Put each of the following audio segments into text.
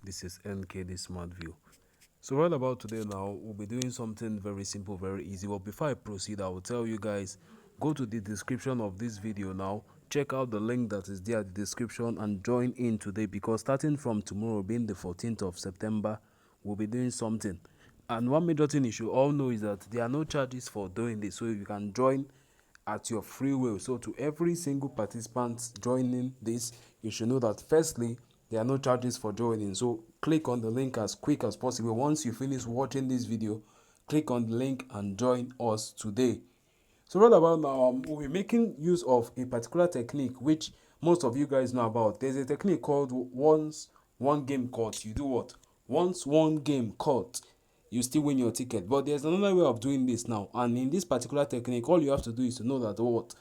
This is NK the Smart View. So right about today now, we'll be doing something very simple, very easy. But before I proceed, I will tell you guys, go to the description of this video now, check out the link that is there at the description and join in today, because starting from tomorrow, being the 14th of September, we'll be doing something. And one major thing you should all know is that there are no charges for doing this, so you can join at your free will. So to every single participant joining this, you should know that firstly, there are no charges for joining. So click on the link as quick as possible. Once you finish watching this video, click on the link and join us today. So right about now, we'll be making use of a particular technique which most of you guys know about. There's a technique called once one game caught, you do what? Once one game caught, you still win your ticket. But there's another way of doing this now. And in this particular technique, all you have to do is to know that what?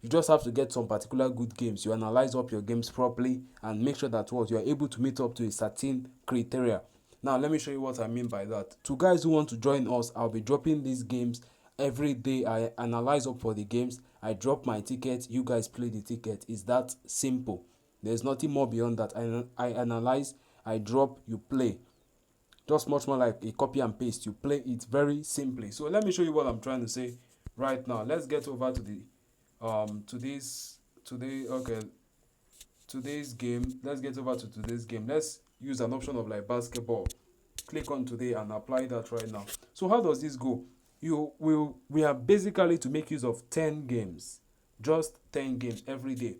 You just have to get some particular good games. You analyze up your games properly and make sure that what you are able to meet up to a certain criteria. Now, let me show you what I mean by that. To guys who want to join us, I'll be dropping these games every day. I analyze up for the games. I drop my ticket. You guys play the ticket. It's that simple. There's nothing more beyond that. I analyze, I drop, you play. Just much more like a copy and paste. You play it very simply. So let me show you what I'm trying to say right now. Let's get over to the today's game. Let's get over to today's game. Let's use an option of like basketball. Click on today and apply that right now. So how does this go? We are basically to make use of 10 games, just 10 games every day,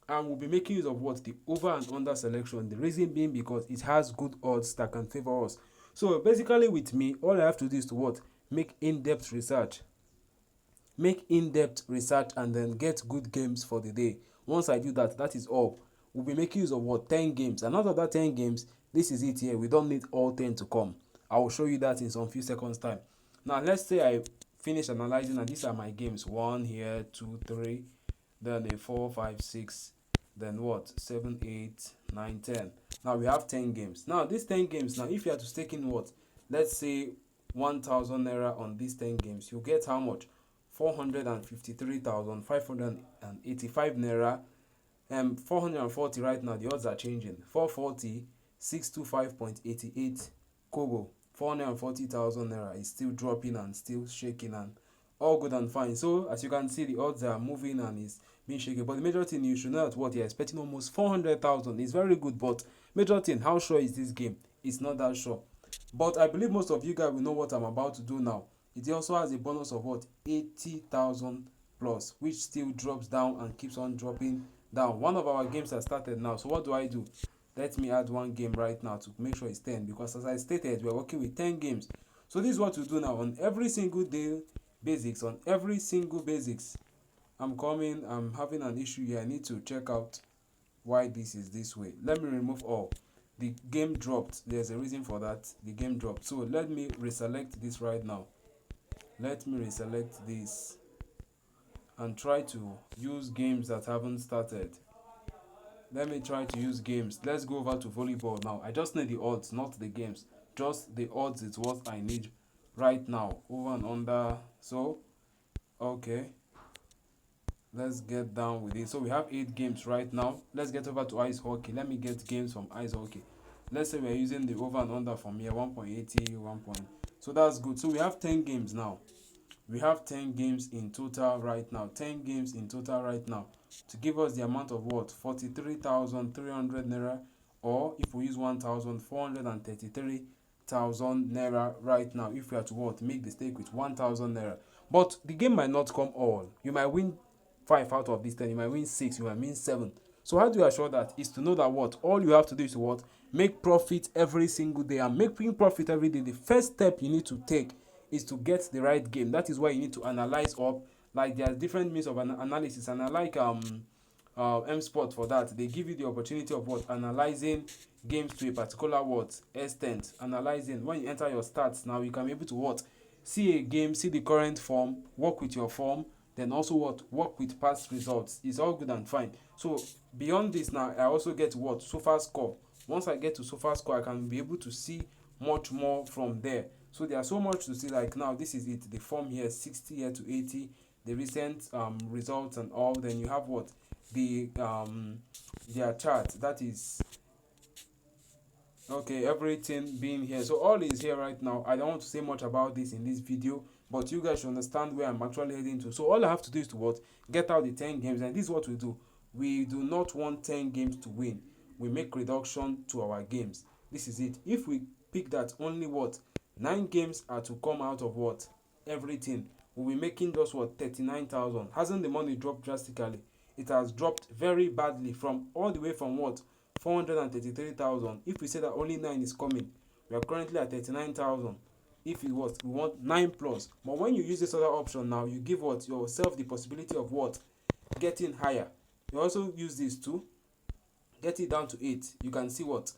and we'll be making use of what? The over and under selection. The reason being because it has good odds that can favor us. So basically with me, all I have to do is to what? Make in-depth research. Make in-depth research and then get good games for the day. Once I do that, that is all. We'll be making use of what? 10 games. And out of that 10 games, this is it here. We don't need all 10 to come. I will show you that in some few seconds time. Now let's say I finish analyzing and these are my games. 1 here, 2, 3, then a 4, 5, 6, then what? 7, 8, 9, 10. Now we have 10 games. Now these 10 games, now if you are to stake in what? Let's say 1,000 naira on these 10 games, you get how much? 453,585 naira. 440 right now, the odds are changing. 440, 625.88 kobo. 440,000 naira is still dropping and still shaking and all good and fine. So as you can see, the odds are moving and is being shaken. But the major thing, you should know that what you're expecting almost 400,000 is very good. But major thing, how sure is this game? It's not that sure. But I believe most of you guys will know what I'm about to do now. It also has a bonus of what? 80,000 plus, which still drops down and keeps on dropping down. One of our games has started now. So what do? Let me add one game right now to make sure it's 10, because as I stated, we're working with 10 games. So this is what we do now on every single day basics. On every single basics, I'm having an issue here. I need to check out why this is this way. Let me remove all. The game dropped. There's a reason for that. The game dropped. So let me reselect this right now. Let me reselect this and try to use games that haven't started. Let me try to use games. Let's go over to volleyball now. I just need the odds, not the games. Just the odds is what I need right now. Over and under. So okay, let's get down with it. So we have 8 games right now. Let's get over to ice hockey. Let me get games from ice hockey. Let's say we're using the over and under from here, 1.80, 1. So that's good. So we have 10 games now. We have 10 games in total right now. 10 games in total right now to give us the amount of what? 43,300 naira, or if we use 1,433,000 naira right now, if we are to what? Make the stake with 1,000 naira. But the game might not come all. You might win 5 out of these 10. You might win 6. You might win 7. So how do you assure that? Is to know that what? All you have to do is what? Make profit every single day. And making profit every day, the first step you need to take is to get the right game. That is why you need to analyze up. Like there are different means of analysis, and I like MSPORTS for that. They give you the opportunity of what? Analyzing games to a particular what? Extent. Analyzing. When you enter your stats now, you can be able to what? See a game, see the current form, work with your form, then also what? Work with past results. It's all good and fine. So beyond this now, I also get what? SOFA score. Once I get to SOFA score, I can be able to see much more from there. So there's so much to see. Like now, this is it. The form here, 60 here to 80. The recent results and all. Then you have what? The their chart. That is Okay, everything being here. So all is here right now. I don't want to say much about this in this video, but you guys should understand where I'm actually heading to. So all I have to do is to what? Get out the 10 games, and this is what we do. We do not want 10 games to win. We make reduction to our games. This is it. If we pick that only what? 9 games are to come out of what? Everything. We'll be making just what? 39,000. Hasn't the money dropped drastically? It has dropped very badly from all the way from what? 433,000. If we say that only 9 is coming, we are currently at 39,000. If it was, we want 9 plus. But when you use this other option now, you give what? Yourself the possibility of what? Getting higher. You also use this to get it down to 8. You can see what?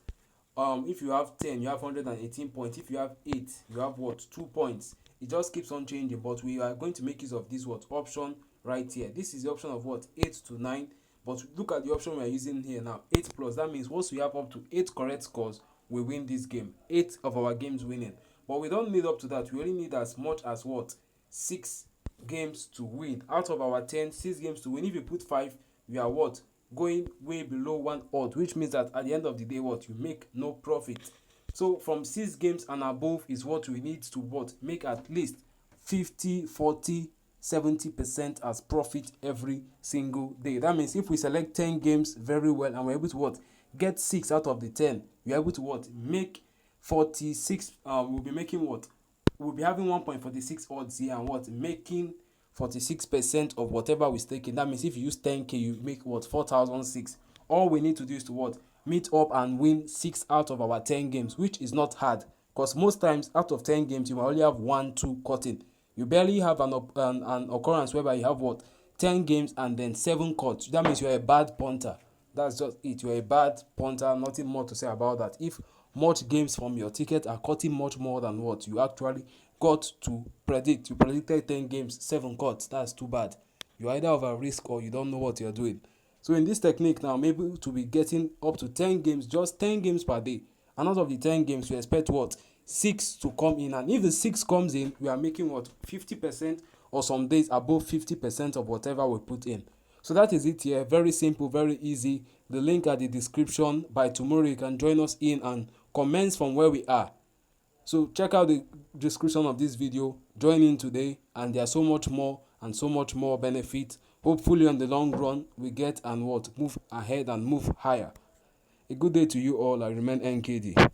If you have 10, you have 118 points. If you have 8, you have what? 2 points. It just keeps on changing, but we are going to make use of this what? Option right here. This is the option of what? 8 to 9. But look at the option we are using here now, 8 plus. That means once we have up to 8 correct scores, we win this game. 8 of our games winning. But we don't need up to that. We only need as much as what? 6 games to win. Out of our 10, 6 games to win. If you put 5, we are what? Going way below 1 odd, which means that at the end of the day, what? You make no profit. So from 6 games and above is what we need to what? Make at least 50, 40, 70% as profit every single day. That means if we select 10 games very well and we're able to what? Get 6 out of the 10, we're able to what? Make 46. We'll be making what? We'll be having 1.46 odds here and what? Making 46% of whatever we stake in. That means if you use 10k, you make what? 4,006. All we need to do is to what? Meet up and win 6 out of our 10 games, which is not hard, because most times out of 10 games you might only have 1, 2 cutting. You barely have an occurrence whereby you have what? 10 games and then 7 cuts. That means you're a bad punter. That's just it. You're a bad punter. Nothing more to say about that. If much games from your ticket are cutting much more than what you actually got to predict. You predicted 10 games, 7 cuts. That's too bad. You either over risk or you don't know what you're doing. So in this technique now, I'm able to be getting up to 10 games, just 10 games per day. And out of the 10 games, we expect what? 6 to come in. And if the 6 comes in, we are making what? 50% or some days above 50% of whatever we put in. So that is it here. Very simple, very easy. The link at the description. By tomorrow, you can join us in and commence from where we are. So check out the description of this video, join in today, and there's so much more and so much more benefit. Hopefully on the long run we get and what? Move ahead and move higher. A good day to you all. I remain NKD.